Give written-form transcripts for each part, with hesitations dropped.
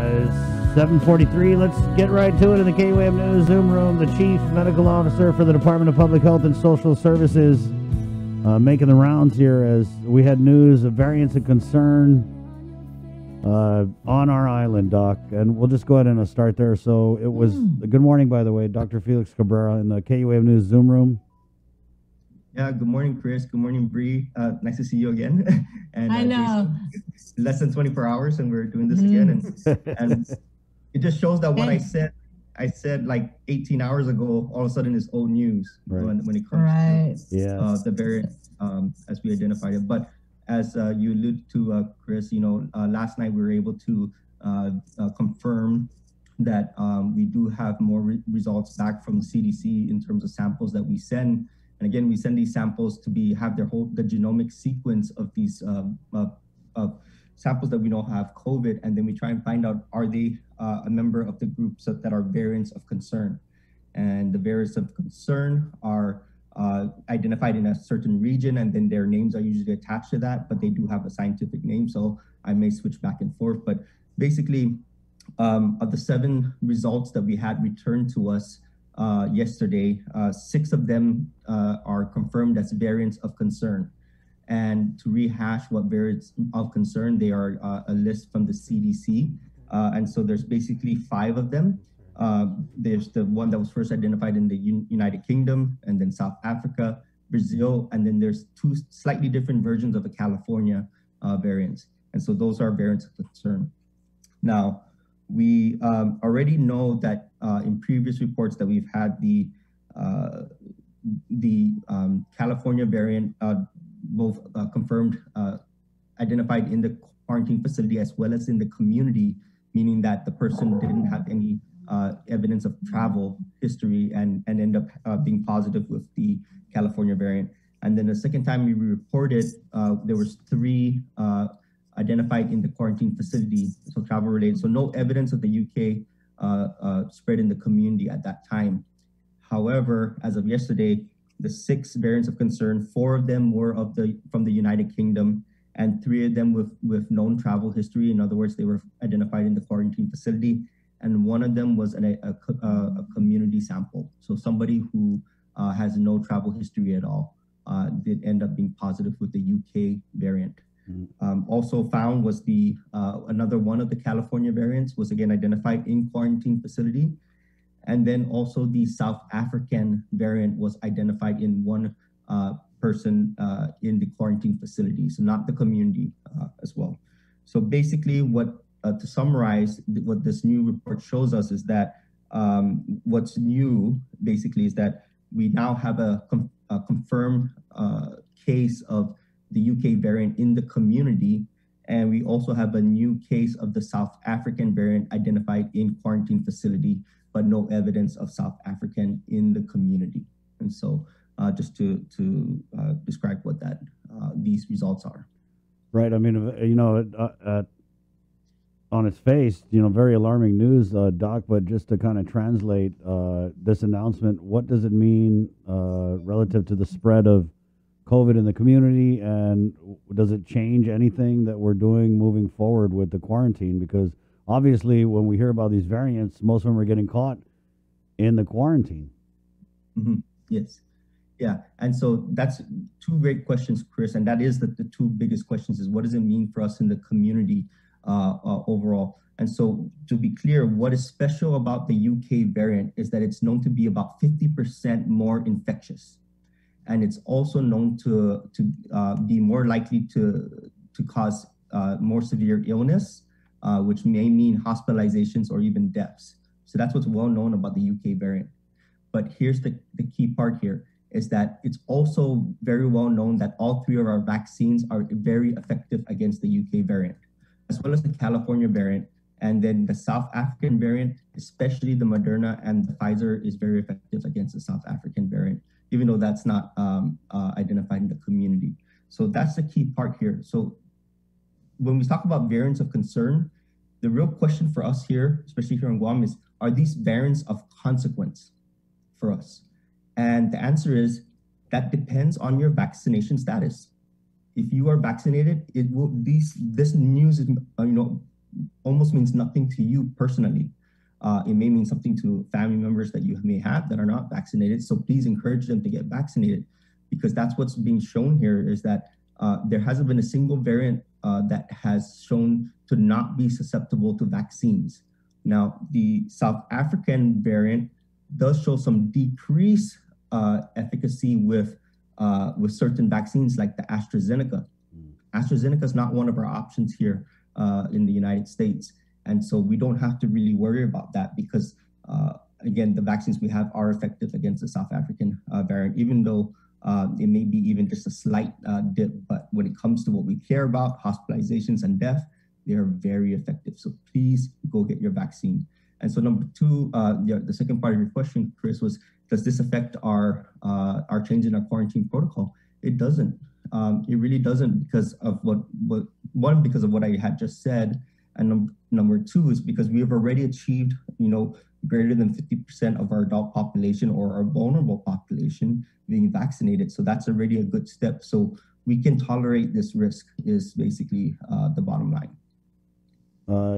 7:43. Let's get right to it in the KWAM News Zoom Room. The Chief Medical Officer for the Department of Public Health and Social Services making the rounds here as we had news of variants of concern on our island, Doc. And we'll just go ahead and start there. So it was, good morning, by the way, Dr. Felix Cabrera in the KWAM News Zoom Room. Yeah, good morning, Chris. Good morning, Bree. Nice to see you again. And I know. Jason, less than 24 hours and we're doing this again. And it just shows that what I said like 18 hours ago, all of a sudden is old news when it comes to the variant as we identified it. But as you alluded to, Chris, last night we were able to confirm that we do have more results back from CDC in terms of samples that we send. And again, we send these samples to have the genomic sequence of these samples that we know have COVID, and then we try and find out, are they a member of the groups that are variants of concern? And the variants of concern are identified in a certain region, and then their names are usually attached to that, but they do have a scientific name, so I may switch back and forth. But basically, of the 7 results that we had returned to us yesterday, 6 of them are confirmed as variants of concern. And to rehash what variants of concern, they are a list from the CDC. And so there's basically 5 of them. There's the one that was first identified in the United Kingdom, and then South Africa, Brazil, and then there's 2 slightly different versions of the California variants. And so those are variants of concern. Now, we already know that in previous reports that we've had the California variant both confirmed, identified in the quarantine facility as well as in the community, meaning that the person didn't have any evidence of travel history and end up being positive with the California variant. And then the second time we reported, there was 3 identified in the quarantine facility, so travel related. So no evidence of the UK spread in the community at that time. However, as of yesterday, the 6 variants of concern, 4 of them were from the United Kingdom, and 3 of them with known travel history. In other words, they were identified in the quarantine facility, and 1 of them was a community sample. So somebody who has no travel history at all did end up being positive with the UK variant. Also found was another one of the California variants was again identified in quarantine facility. And then also the South African variant was identified in 1 person in the quarantine facility, so not the community as well. So basically to summarize, what this new report shows us is that what's new basically is that we now have a confirmed case of the UK variant in the community, and we also have a new case of the South African variant identified in quarantine facility, but no evidence of South African in the community. And so just to describe what these results are. Right. I mean, on its face, very alarming news, Doc, but just to kind of translate this announcement, what does it mean relative to the spread of COVID in the community, and does it change anything that we're doing moving forward with the quarantine? Because obviously when we hear about these variants, most of them are getting caught in the quarantine. Yes. Yeah. And so that's 2 great questions, Chris. And that is the 2 biggest questions is what does it mean for us in the community overall? And so to be clear, what is special about the UK variant is that it's known to be about 50% more infectious. And it's also known to be more likely to cause more severe illness, which may mean hospitalizations or even deaths. So that's what's well known about the UK variant. But here's the key part here is that it's also very well known that all 3 of our vaccines are very effective against the UK variant, as well as the California variant. And then the South African variant, especially the Moderna and the Pfizer, is very effective against the South African variant, even though that's not identified in the community. So that's the key part here. So when we talk about variants of concern, the real question for us here, especially here in Guam, is, are these variants of consequence for us? And the answer is, that depends on your vaccination status. If you are vaccinated, it will this news is almost means nothing to you personally. It may mean something to family members that you may have that are not vaccinated. So please encourage them to get vaccinated, because that's what's being shown here, is that there hasn't been a single variant that has shown to not be susceptible to vaccines. Now, the South African variant does show some decreased efficacy with certain vaccines like the AstraZeneca. AstraZeneca is not one of our options here in the United States. And so we don't have to really worry about that, because again, the vaccines we have are effective against the South African variant, even though it may be even just a slight dip. But when it comes to what we care about, hospitalizations and death, they are very effective. So please go get your vaccine. And so number two, the second part of your question, Chris, was, does this affect our change in our quarantine protocol? It doesn't. It really doesn't, because of because of what I had just said, and number two is because we have already achieved, greater than 50% of our adult population or our vulnerable population being vaccinated. So that's already a good step. So we can tolerate this risk, is basically the bottom line.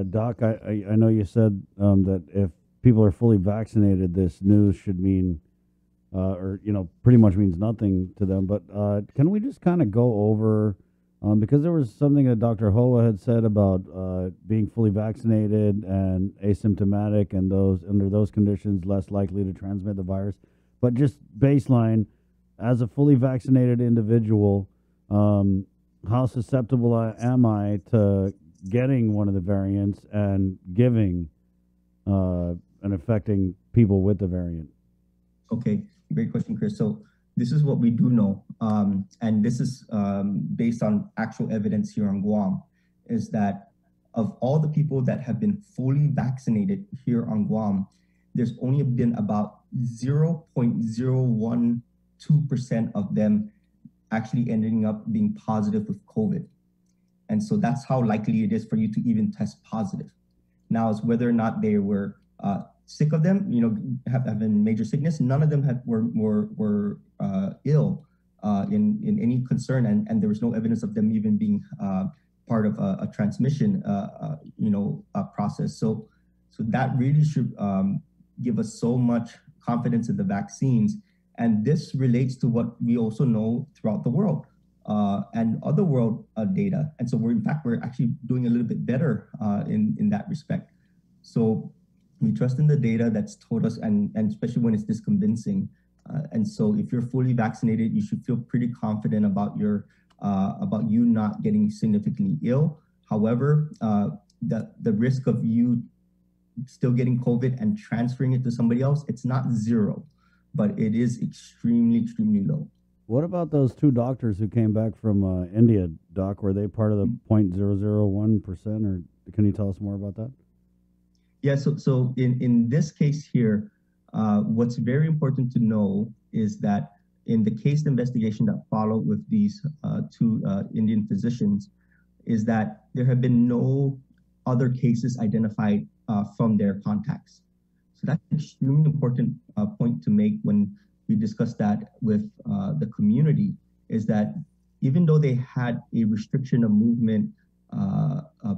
Doc, I know you said that if people are fully vaccinated, this news should mean, or pretty much means nothing to them. But can we just kind of go over, because there was something that Dr. Hoa had said about being fully vaccinated and asymptomatic, and those under those conditions less likely to transmit the virus. But just baseline, as a fully vaccinated individual, how susceptible am I to getting one of the variants and giving and affecting people with the variant? Okay, great question, Chris. So this is what we do know, and this is based on actual evidence here on Guam, is that of all the people that have been fully vaccinated here on Guam, there's only been about 0.012% of them actually ending up being positive with COVID. And so that's how likely it is for you to even test positive. Now, it's whether or not they were sick of them, having major sickness. None of them were ill in any concern, and there was no evidence of them even being part of a transmission, process. So that really should give us so much confidence in the vaccines. And this relates to what we also know throughout the world and other world data. And so we're actually doing a little bit better in that respect. So we trust in the data that's told us, and especially when it's this convincing. And so if you're fully vaccinated, you should feel pretty confident about you not getting significantly ill. However, the risk of you still getting COVID and transferring it to somebody else, it's not zero, but it is extremely, extremely low. What about those two doctors who came back from India, Doc? Were they part of the 0.001%, or can you tell us more about that? Yeah, so in this case here, what's very important to know is that in the case investigation that followed with these two Indian physicians, is that there have been no other cases identified from their contacts. So that's an extremely important point to make when we discuss that with the community, is that even though they had a restriction of movement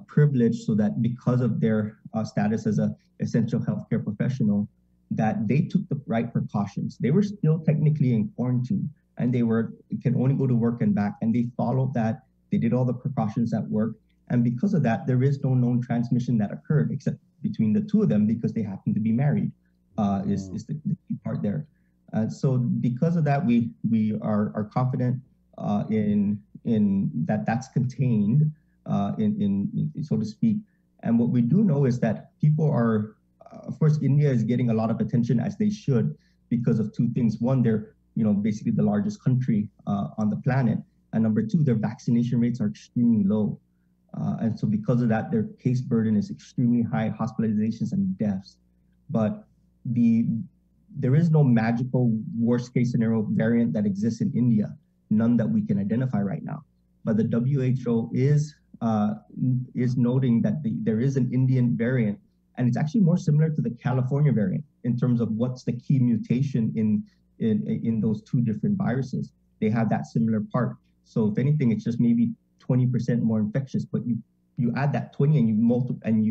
privilege, so that because of their status as an essential healthcare professional, that they took the right precautions. They were still technically in quarantine, and they can only go to work and back, and they followed that. They did all the precautions at work, and because of that, there is no known transmission that occurred except between the two of them, because they happen to be married. Is the key part there. So because of that, we are confident in that's contained in so to speak. And what we do know is that people are, of course, India is getting a lot of attention, as they should, because of two things. One, they're basically the largest country on the planet, and number two, their vaccination rates are extremely low. And so because of that, their case burden is extremely high, hospitalizations and deaths. But there is no magical worst case scenario variant that exists in India, none that we can identify right now. But the WHO is noting that there is an Indian variant, and it's actually more similar to the California variant in terms of what's the key mutation in those two different viruses. They have that similar part. So if anything, it's just maybe 20% more infectious, but you you add that 20 and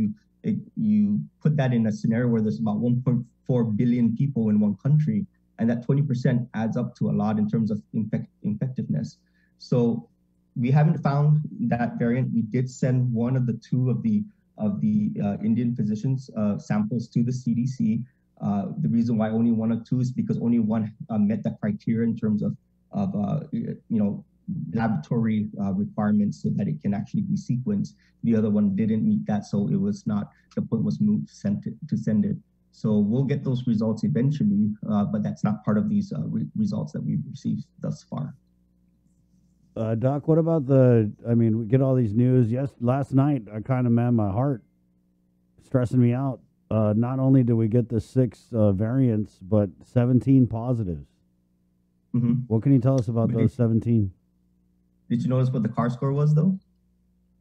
you put that in a scenario where there's about 1.4 billion people in one country, and that 20% adds up to a lot in terms of effectiveness. So we haven't found that variant. We did send one of the two of the Indian physicians samples to the CDC. The reason why only one or two is because only one met the criteria in terms of laboratory requirements so that it can actually be sequenced. The other one didn't meet that, so it was not, the point was moved to send it. So we'll get those results eventually, but that's not part of these results that we've received thus far. Doc, what about we get all these news. Yes, last night, I kind of, man, my heart stressing me out. Not only do we get the 6 variants, but 17 positives. Mm-hmm. What can you tell us about those 17? Did you notice what the CAR score was, though?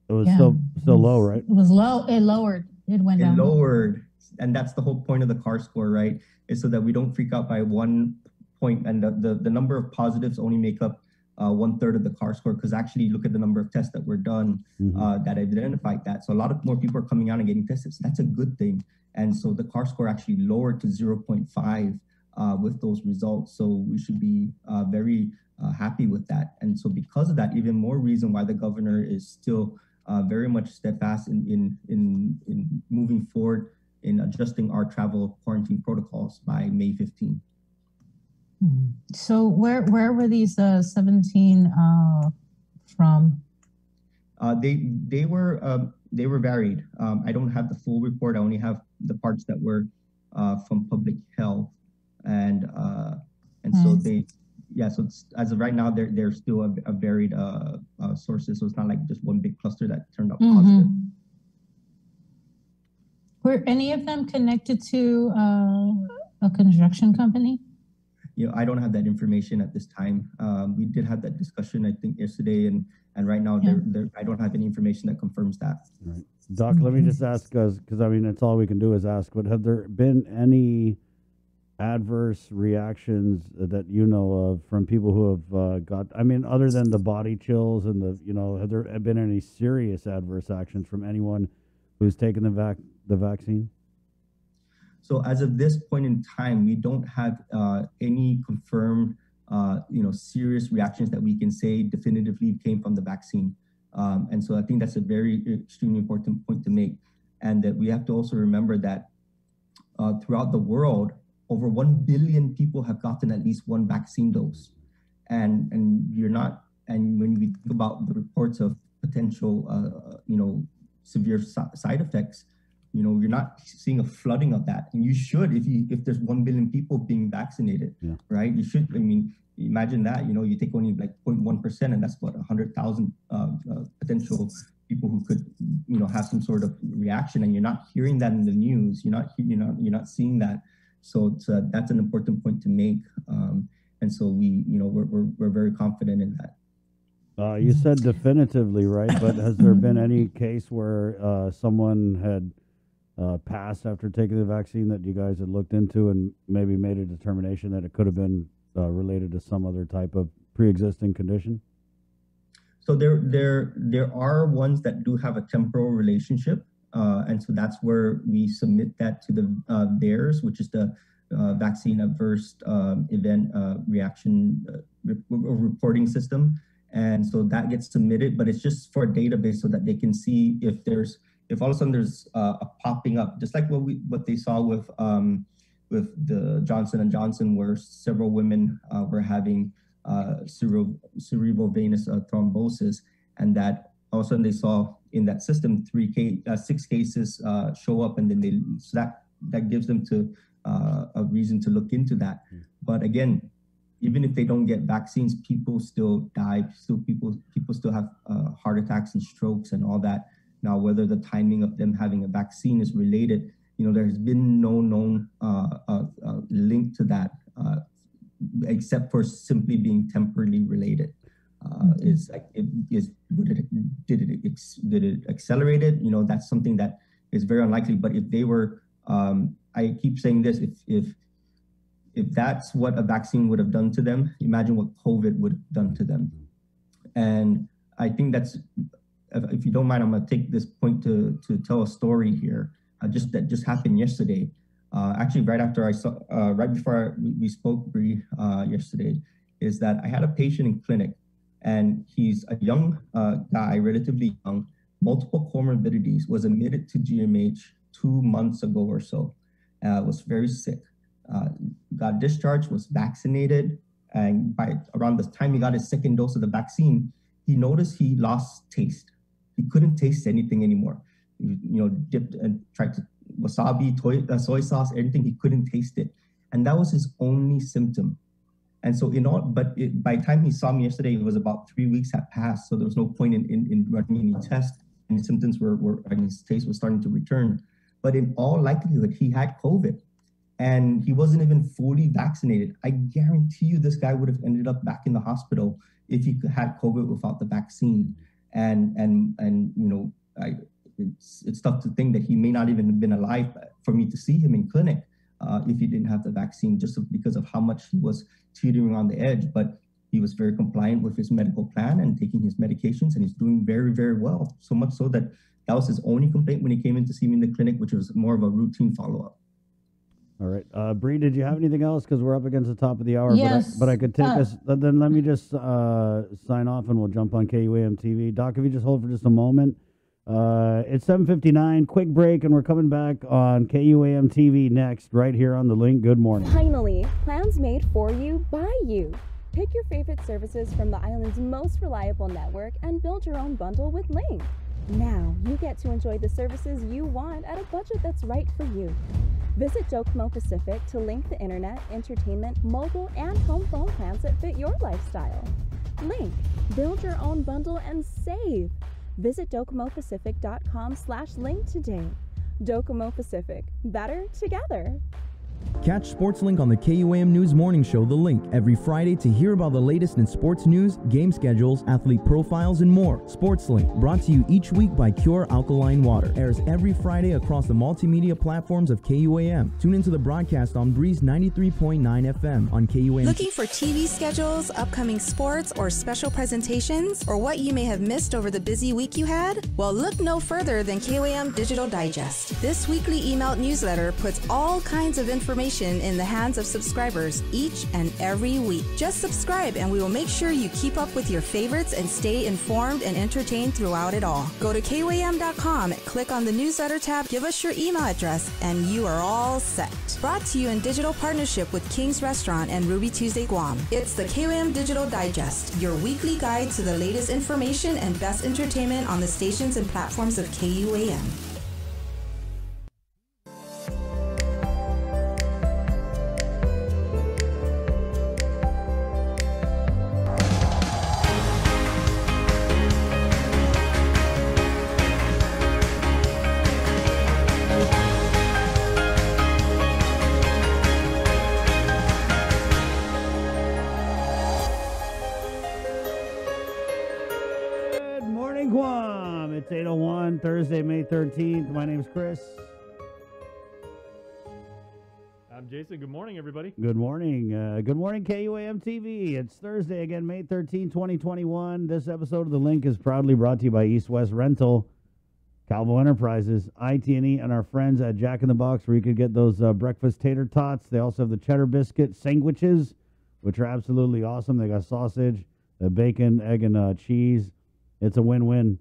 It was still low, right? It was low. It lowered. It went down. It lowered. And that's the whole point of the CAR score, right? Is so that we don't freak out by 1 point. And the number of positives only make up 1/3 of the CAR score, because actually look at the number of tests that were done that identified that. So a lot of more people are coming out and getting tested. So that's a good thing. And so the CAR score actually lowered to 0.5 with those results. So we should be very happy with that. And so because of that, even more reason why the governor is still very much steadfast in moving forward in adjusting our travel quarantine protocols by May 15. So where were these 17 from? They were varied. I don't have the full report. I only have the parts that were from public health, and so they. Yeah, so it's, as of right now, they're still a varied sources. So it's not like just one big cluster that turned out positive. Were any of them connected to a construction company? I don't have that information at this time. We did have that discussion, I think, yesterday, and right now, I don't have any information that confirms that. Right. Doc, let me just ask, because it's all we can do is ask, but have there been any adverse reactions that you know of from people who have got, other than the body chills and have there been any serious adverse actions from anyone who's taken the vaccine? So as of this point in time, we don't have any confirmed, serious reactions that we can say definitively came from the vaccine. And so I think that's a very extremely important point to make. And that we have to also remember that throughout the world, over 1 billion people have gotten at least one vaccine dose. And when we think about the reports of potential, severe side effects, you're not seeing a flooding of that. And you should, if there's 1 billion people being vaccinated, right? You should, imagine that, you take only like 0.1%, and that's what 100,000 potential people who could, have some sort of reaction, and you're not hearing that in the news. You're not seeing that. So that's an important point to make. And so we're very confident in that. You said definitively, right? But has there been any case where someone had passed after taking the vaccine that you guys had looked into and maybe made a determination that it could have been related to some other type of pre-existing condition? So there are ones that do have a temporal relationship. And so that's where we submit that to the VAERS, which is the Vaccine Adverse Event Reaction Reporting System. And so that gets submitted, but it's just for a database so that they can see if all of a sudden there's a popping up, just like what they saw with the Johnson & Johnson, where several women were having cerebral venous thrombosis, and that all of a sudden they saw in that system 6 cases show up, and then that gives them to a reason to look into that. But again, even if they don't get vaccines, people still die. People still have heart attacks and strokes and all that. Now, whether the timing of them having a vaccine is related, there has been no known link to that, except for simply being temporally related. Did it accelerate it? That's something that is very unlikely. But if they were, I keep saying this, if that's what a vaccine would have done to them, imagine what COVID would have done to them. And I think that's if you don't mind, I'm going to take this point to tell a story here. That just happened yesterday. Actually, right after right before we spoke, Bree, yesterday, is that I had a patient in clinic, and he's a young guy, relatively young, multiple comorbidities, was admitted to GMH 2 months ago or so, was very sick, got discharged, was vaccinated, and by around the time he got his second dose of the vaccine, he noticed he lost taste. He couldn't taste anything anymore. Dipped and tried to wasabi, soy sauce, everything, he couldn't taste it. And that was his only symptom. And so by the time he saw me yesterday, it was about 3 weeks had passed. So there was no point in running any tests, and his symptoms and his taste was starting to return. But in all likelihood, he had COVID, and he wasn't even fully vaccinated. I guarantee you this guy would have ended up back in the hospital if he had COVID without the vaccine. It's tough to think that he may not even have been alive for me to see him in clinic if he didn't have the vaccine, just because of how much he was teetering on the edge. But he was very compliant with his medical plan and taking his medications, and he's doing very, very well. So much so that was his only complaint when he came in to see me in the clinic, which was more of a routine follow-up. All right. Bree, did you have anything else? Because we're up against the top of the hour. Yes. But I could take us. Then let me just sign off, and we'll jump on KUAM TV. Doc, if you just hold for just a moment. It's 7:59. Quick break, and we're coming back on KUAM TV next, right here on the link. Good morning. Finally, plans made for you by you. Pick your favorite services from the island's most reliable network and build your own bundle with Link. Now you get to enjoy the services you want at a budget that's right for you. Visit Docomo Pacific to link the internet, entertainment, mobile, and home phone plans that fit your lifestyle. Link, build your own bundle and save. Visit DocomoPacific.com/link today. Docomo Pacific, better together. Catch SportsLink on the KUAM News Morning Show, The Link, every Friday to hear about the latest in sports news, game schedules, athlete profiles, and more. SportsLink, brought to you each week by Cure Alkaline Water, airs every Friday across the multimedia platforms of KUAM. Tune into the broadcast on Breeze 93.9 FM on KUAM. Looking for TV schedules, upcoming sports, or special presentations, or what you may have missed over the busy week you had? Well, look no further than KUAM Digital Digest. This weekly emailed newsletter puts all kinds of information in the hands of subscribers each and every week. Just subscribe and we will make sure you keep up with your favorites and stay informed and entertained throughout it all. Go to KUAM.com, click on the newsletter tab, give us your email address, and you are all set. Brought to you in digital partnership with King's Restaurant and Ruby Tuesday Guam. It's the KUAM Digital Digest, your weekly guide to the latest information and best entertainment on the stations and platforms of KUAM. Guam. It's 8:01, Thursday, May 13th. My name's Chris. I'm Jason. Good morning, everybody. Good morning. Good morning, KUAM TV. It's Thursday again, May 13th, 2021. This episode of The Link is proudly brought to you by East West Rental, Calvo Enterprises, IT&E, and our friends at Jack in the Box, where you could get those breakfast tater tots. They also have the cheddar biscuit sandwiches, which are absolutely awesome. They got sausage, bacon, egg, and cheese. It's a win-win.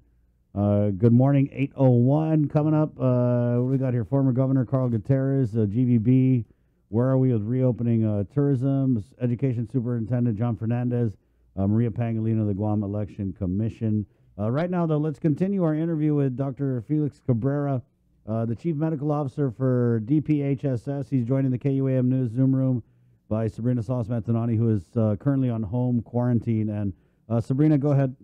Good morning, 8:01. Coming up, what do we got here? Former Governor Carl Gutierrez, GVB. Where are we with reopening tourism? Education Superintendent John Fernandez, Maria Pangolino, the Guam Election Commission. Right now, though, let's continue our interview with Dr. Felix Cabrera, the Chief Medical Officer for DPHSS. He's joining the KUAM News Zoom room by Sabrina Salas-Matanani, who is currently on home quarantine. And Sabrina, go ahead.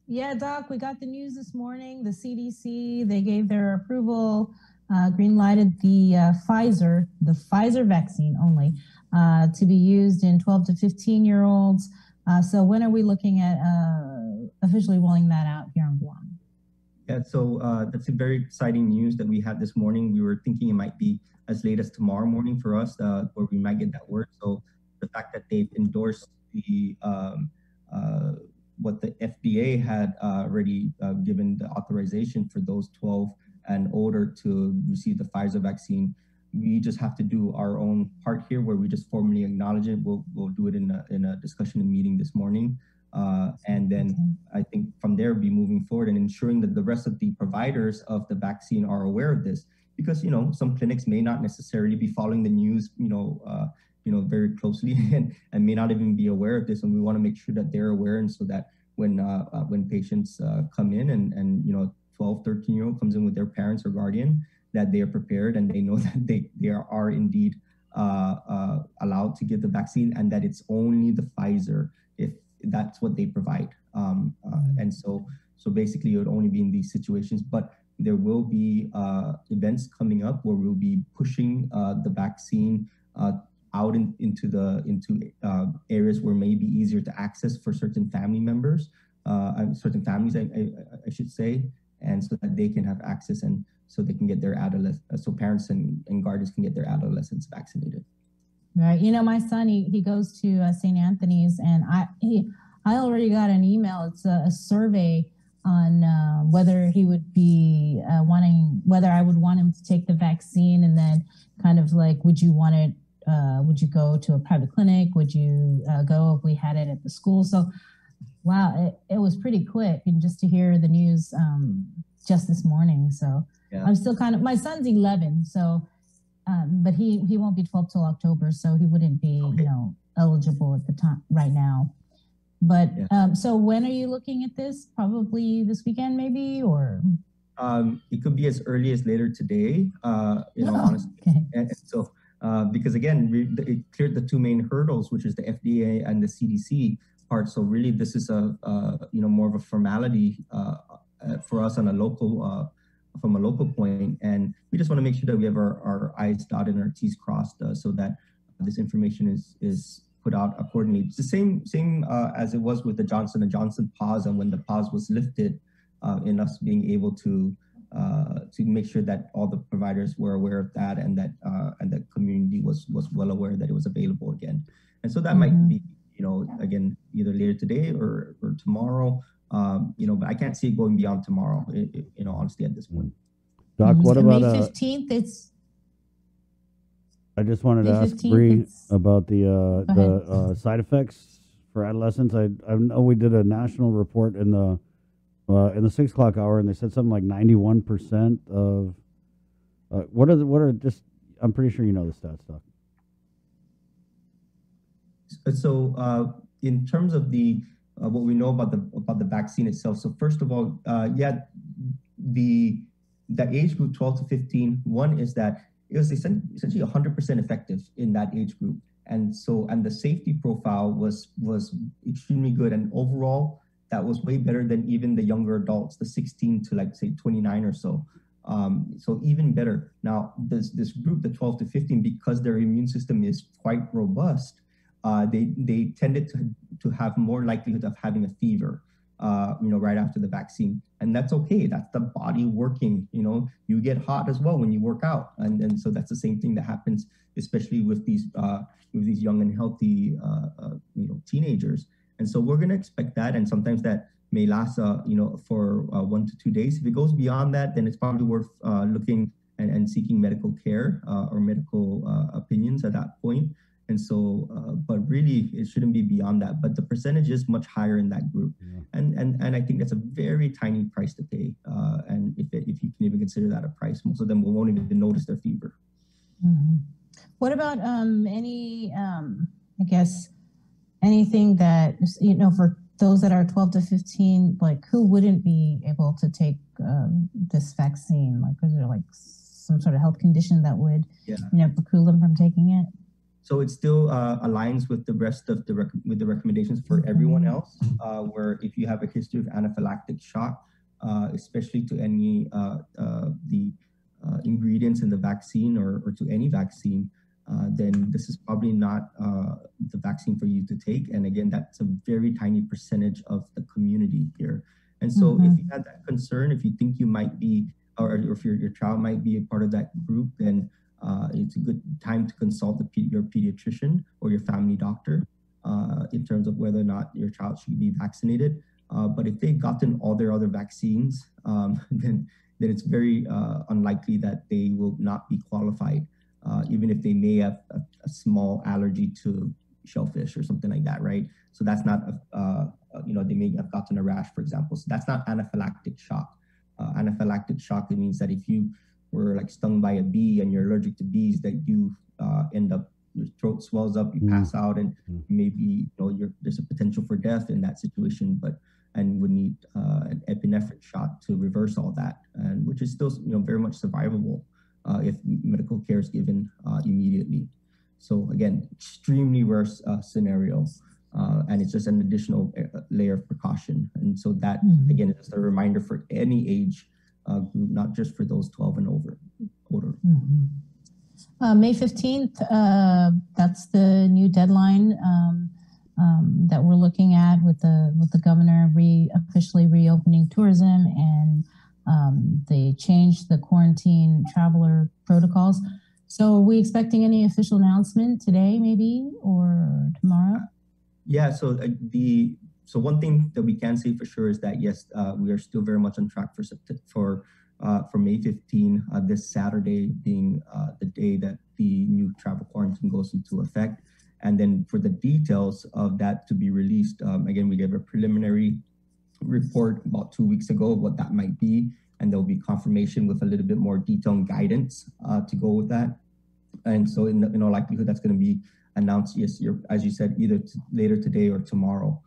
Yeah, Doc, we got the news this morning. The CDC, they gave their approval, green-lighted the Pfizer vaccine only, to be used in 12 to 15-year-olds. So when are we looking at officially rolling that out here on Guam? Yeah, so that's a very exciting news that we had this morning. We were thinking it might be as late as tomorrow morning for us, where we might get that word. So the fact that they've endorsed what the FDA had already given the authorization for those 12 and older to receive the Pfizer vaccine. We just have to do our own part here, where we just formally acknowledge it. We'll do it in a discussion and meeting this morning, and then I think from there be moving forward and ensuring that the rest of the providers of the vaccine are aware of this, because some clinics may not necessarily be following the news very closely and may not even be aware of this, and we want to make sure that they're aware, and so that when patients come in and 12, 13-year-old comes in with their parents or guardian, that they are prepared and they know that they are indeed allowed to get the vaccine, and that it's only the Pfizer if that's what they provide. And so basically it would only be in these situations, but there will be events coming up where we'll be pushing the vaccine out into areas where it may be easier to access for certain family members, certain families, I should say, and so that they can have access, and so they can get their so parents and guardians can get their adolescents vaccinated. Right. My son, he goes to St. Anthony's, and I already got an email. It's a survey on whether he would be whether I would want him to take the vaccine, and then kind of like, would you want it? Would you go to a private clinic? Would you go if we had it at the school? So, wow, it was pretty quick, and just to hear the news just this morning. So yeah. I'm still my son's 11, so but he won't be 12 till October, so he wouldn't be eligible at the time right now. But yeah. So when are you looking at this? Probably this weekend, maybe, or it could be as early as later today. Honestly, okay. And so. Because again, it cleared the two main hurdles, which is the FDA and the CDC part. So really, this is more of a formality for us on a local, from a local point, and we just want to make sure that we have our I's dotted and our T's crossed, so that this information is put out accordingly. It's the same as it was with the Johnson & Johnson pause, and when the pause was lifted, in us being able to make sure that all the providers were aware of that, and that the community was well aware that it was available again. And so that might be, again, either later today or tomorrow, but I can't see it going beyond tomorrow, honestly, at this point. Doc, what about May 15th? I just wanted to ask Bree about the side effects for adolescents. I know we did a national report in the 6 o'clock hour, and they said something like 91% of what are just, I'm pretty sure you know the stats, Doc. So in terms of what we know about the vaccine itself. So first of all, the age group 12 to 15, one is that it was essentially 100% effective in that age group, and the safety profile was extremely good, and overall, that was way better than even the younger adults, the 16 to say 29 or so. So even better. Now, this group, the 12 to 15, because their immune system is quite robust, they tended to have more likelihood of having a fever, right after the vaccine. And that's okay. That's the body working. You get hot as well when you work out. And so that's the same thing that happens, especially with these young and healthy, teenagers. And so we're going to expect that, and sometimes that may last, for 1 to 2 days. If it goes beyond that, then it's probably worth looking and seeking medical care or medical opinions at that point. And so, but really, it shouldn't be beyond that. But the percentage is much higher in that group, and I think that's a very tiny price to pay. And if you can even consider that a price, most of them won't even notice their fever. Mm-hmm. What about any, I guess, anything that, for those that are 12 to 15, like who wouldn't be able to take this vaccine? Like, is there like some sort of health condition that would, preclude them from taking it? So it still aligns with the rest of the recommendations for everyone else, where if you have a history of anaphylactic shock, especially to any the ingredients in the vaccine or to any vaccine, then this is probably not the vaccine for you to take. And again, that's a very tiny percentage of the community here. And so if you have that concern, if you think you might be, or if your child might be a part of that group, then it's a good time to consult your pediatrician or your family doctor in terms of whether or not your child should be vaccinated. But if they've gotten all their other vaccines, then it's very unlikely that they will not be qualified, even if they may have a small allergy to shellfish or something like that, right? So that's not, they may have gotten a rash, for example. So that's not anaphylactic shock. Anaphylactic shock, it means that if you were like stung by a bee and you're allergic to bees, that you end up, your throat swells up, you pass out, and maybe there's a potential for death in that situation, and would need an epinephrine shot to reverse all that, and which is still very much survivable if medical care is given immediately. So again, extremely worse scenario, and it's just an additional layer of precaution. And so that again is just a reminder for any age group, not just for those 12 and older. May 15th, that's the new deadline that we're looking at with the governor officially reopening tourism, and they changed the quarantine traveler protocols. So are we expecting any official announcement today maybe or tomorrow? Yeah, so one thing that we can say for sure is that yes, we are still very much on track for May 15, this Saturday being the day that the new travel quarantine goes into effect. And then for the details of that to be released, again, we gave a preliminary report about 2 weeks ago of what that might be, and there'll be confirmation with a little bit more detail and guidance to go with that. And so in all likelihood, that's going to be announced, yes, as you said, either later today or tomorrow.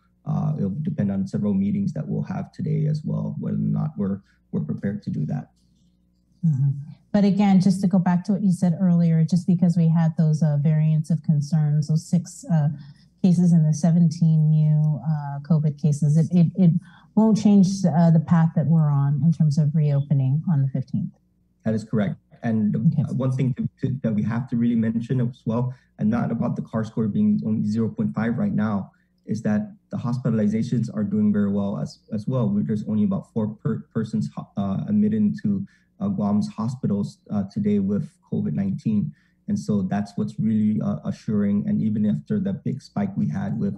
It'll depend on several meetings that we'll have today as well, whether or not we're prepared to do that. But again, just to go back to what you said earlier, just because we had those variants of concerns, those 6 cases and the 17 new COVID cases, it won't change the path that we're on in terms of reopening on the 15th. That is correct. And one thing that we have to really mention as well, and not about the CAR score being only 0.5 right now, is that the hospitalizations are doing very well as well. There's only about 4 persons admitted into Guam's hospitals today with COVID-19. And so that's what's really assuring. And even after the big spike we had with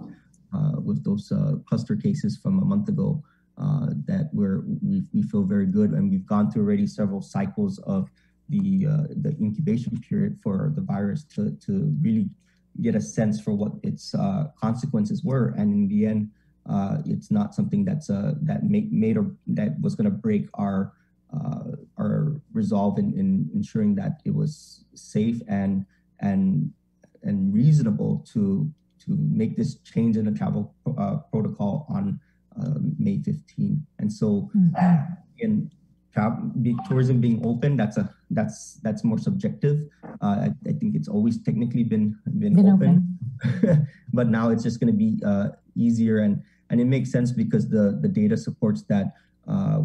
those cluster cases from a month ago, that we feel very good. And we've gone through already several cycles of the incubation period for the virus to really get a sense for what its consequences were. And in the end, it's not something that was going to break our resolve in ensuring that it was safe and reasonable to make this change in the travel protocol on May 15. And so again, tourism being open, that's more subjective. I think it's always technically been open. But now it's just going to be easier, and it makes sense because the data supports that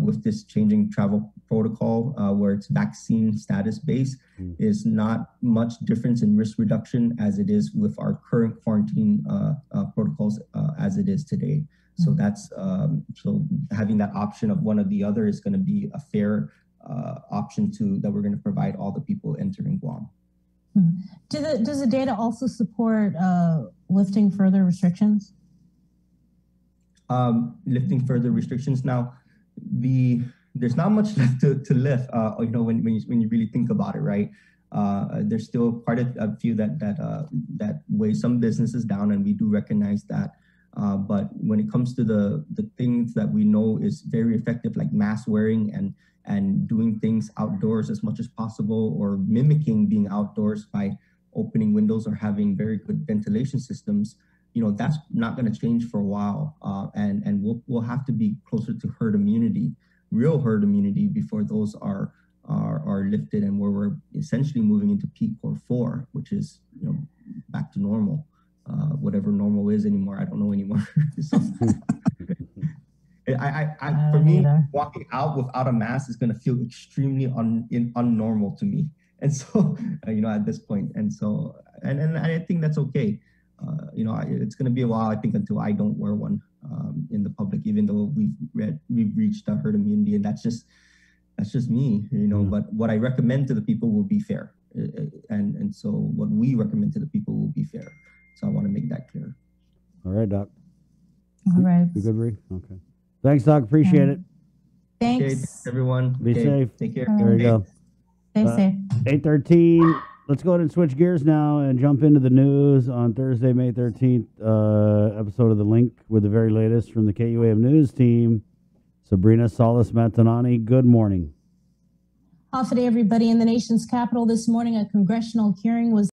with this changing travel protocol, where it's vaccine status based, is not much difference in risk reduction as it is with our current quarantine protocols as it is today. So that's so having that option of one or the other is going to be a fair option that we're going to provide all the people entering Guam. Does the data also support lifting further restrictions? Lifting further restrictions now. There's not much left to lift. When you really think about it, right? There's still quite a few that weigh some businesses down, and we do recognize that. But when it comes to the things that we know is very effective, like mask wearing and doing things outdoors as much as possible, or mimicking being outdoors by opening windows or having very good ventilation systems, that's not going to change for a while. And we'll have to be closer to herd immunity, real herd immunity, before those are lifted, and where we're essentially moving into peak core 4, which is back to normal. Whatever normal is anymore, I don't know anymore. So, for me, walking out without a mask is going to feel extremely unnormal to me. And so, at this point, and so, and I think that's okay. It's going to be a while, I think, until I don't wear one in the public, even though we've reached a herd immunity, and that's just me, But what I recommend to the people will be fair, and so what we recommend to the people will be fair. So I want to make that clear. All right, Doc. All right. You good, Bree? Okay. Thanks, Doc. Appreciate it. Thanks. Okay, thanks, everyone. Be safe. Take care. There you go. Stay safe. 8:13. Let's go ahead and switch gears now and jump into the news on Thursday, May 13th, episode of The Link with the very latest from the KUAM News team. Sabrina Salas-Matanani, good morning. Off today, everybody. In the nation's capital this morning, a congressional hearing was